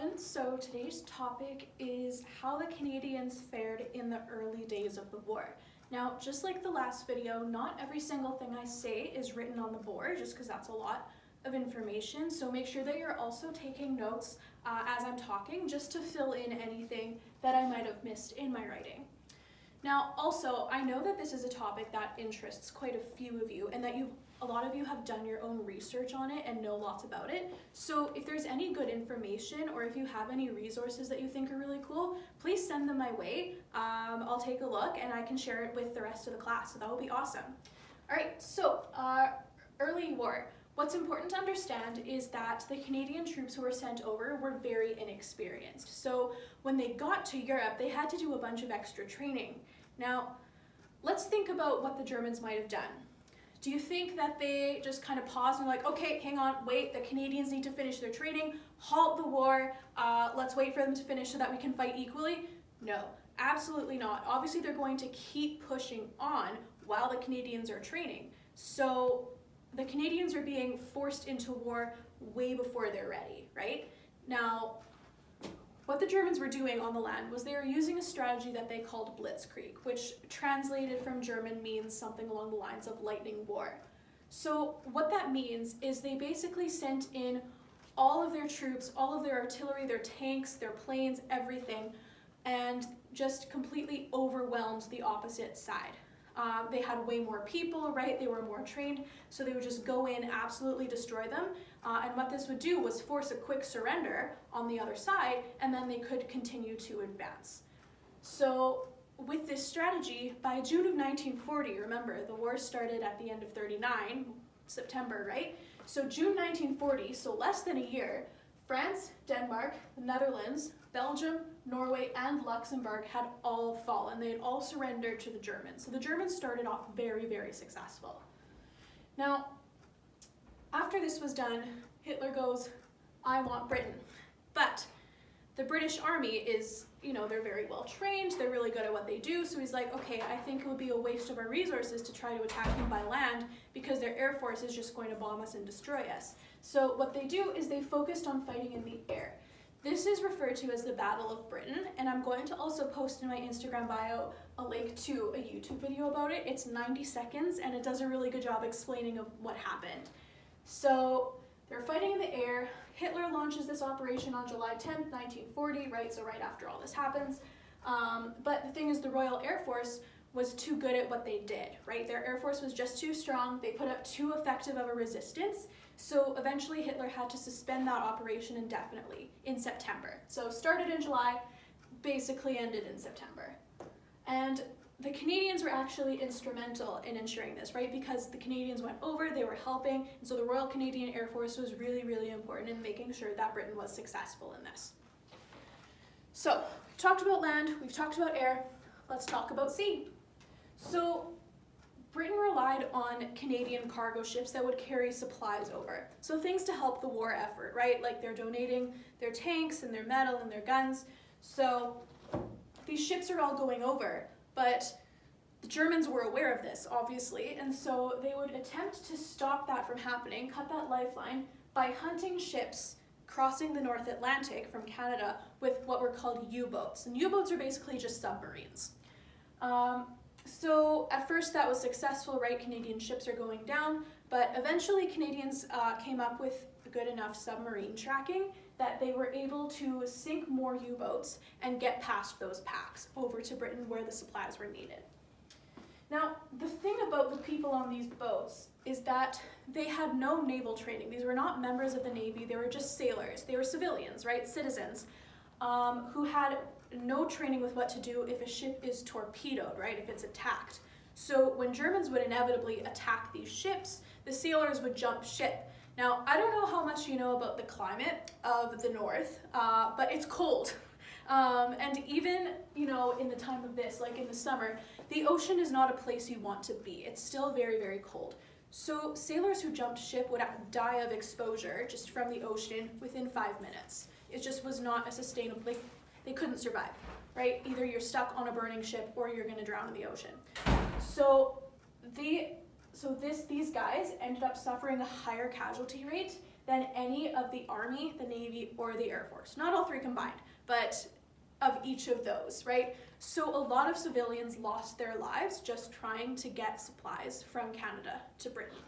11th, so today's topic is how the Canadians fared in the early days of the war. Now, just like the last video, not every single thing I say is written on the board, just because that's a lot of information, so make sure that you're also taking notes as I'm talking, just to fill in anything that I might have missed in my writing. Now, also, I know that this is a topic that interests quite a few of you, and that a lot of you have done your own research on it and know lots about it. So if there's any good information, or if you have any resources that you think are really cool, please send them my way. I'll take a look and I can share it with the rest of the class, so that will be awesome. All right, so early war. What's important to understand is that the Canadian troops who were sent over were very inexperienced. So when they got to Europe, they had to do a bunch of extra training. Now, let's think about what the Germans might have done. Do you think that they just kind of paused and were like, okay, hang on, wait, the Canadians need to finish their training, halt the war, let's wait for them to finish so that we can fight equally? No, absolutely not. Obviously, they're going to keep pushing on while the Canadians are training. So the Canadians are being forced into war way before they're ready, right? Now, what the Germans were doing on the land was they were using a strategy that they called blitzkrieg, which translated from German means something along the lines of lightning war. So what that means is they basically sent in all of their troops, all of their artillery, their tanks, their planes, everything, and just completely overwhelmed the opposite side. They had way more people, right? They were more trained, so they would just go in, absolutely destroy them. And what this would do was force a quick surrender on the other side, and then they could continue to advance. So with this strategy, by June of 1940, remember, the war started at the end of 39, September, right? So June 1940, so less than a year, France, Denmark, the Netherlands, Belgium, Norway, and Luxembourg had all fallen. They had all surrendered to the Germans. So the Germans started off very, very successful. Now, after this was done, Hitler goes, I want Britain. But the British army is, they're very well trained, they're really good at what they do, so he's like, okay, I think it would be a waste of our resources to try to attack them by land because their air force is just going to bomb us and destroy us. So what they do is they focused on fighting in the air. This is referred to as the Battle of Britain, and I'm going to also post in my Instagram bio a link to a YouTube video about it. It's 90 seconds, and it does a really good job explaining of what happened. So they're fighting in the air. Hitler launches this operation on July 10th, 1940, right? So right after all this happens. But the thing is, the Royal Air Force was too good at what they did, right? Their Air Force was just too strong. They put up too effective of a resistance. So eventually Hitler had to suspend that operation indefinitely in September. So started in July, basically ended in September. And the Canadians were actually instrumental in ensuring this, right? Because the Canadians went over, they were helping, and so the Royal Canadian Air Force was really, really important in making sure that Britain was successful in this. So, we've talked about land, we've talked about air, let's talk about sea. So, Britain relied on Canadian cargo ships that would carry supplies over. So things to help the war effort, right? Like they're donating their tanks and their metal and their guns. So these ships are all going over, but the Germans were aware of this, obviously, and so they would attempt to stop that from happening, cut that lifeline, by hunting ships crossing the North Atlantic from Canada with what were called U-boats. And U-boats are basically just submarines. So at first that was successful, right? Canadian ships are going down, but eventually Canadians came up with good enough submarine tracking that they were able to sink more U-boats and get past those packs over to Britain where the supplies were needed. Now, the thing about the people on these boats is that they had no naval training. These were not members of the Navy, they were just sailors. They were civilians, right? Citizens who had no training with what to do if a ship is torpedoed, right, if it's attacked. So when Germans would inevitably attack these ships, the sailors would jump ship. Now, I don't know how much you know about the climate of the North, but it's cold. And even, in the time of this, like in the summer, the ocean is not a place you want to be. It's still very, very cold. So sailors who jumped ship would die of exposure just from the ocean within 5 minutes. It just was not a sustainable, they couldn't survive, right? Either you're stuck on a burning ship or you're gonna drown in the ocean. So these guys ended up suffering a higher casualty rate than any of the Army, the Navy, or the Air Force. Not all three combined, but of each of those, right? So a lot of civilians lost their lives just trying to get supplies from Canada to Britain.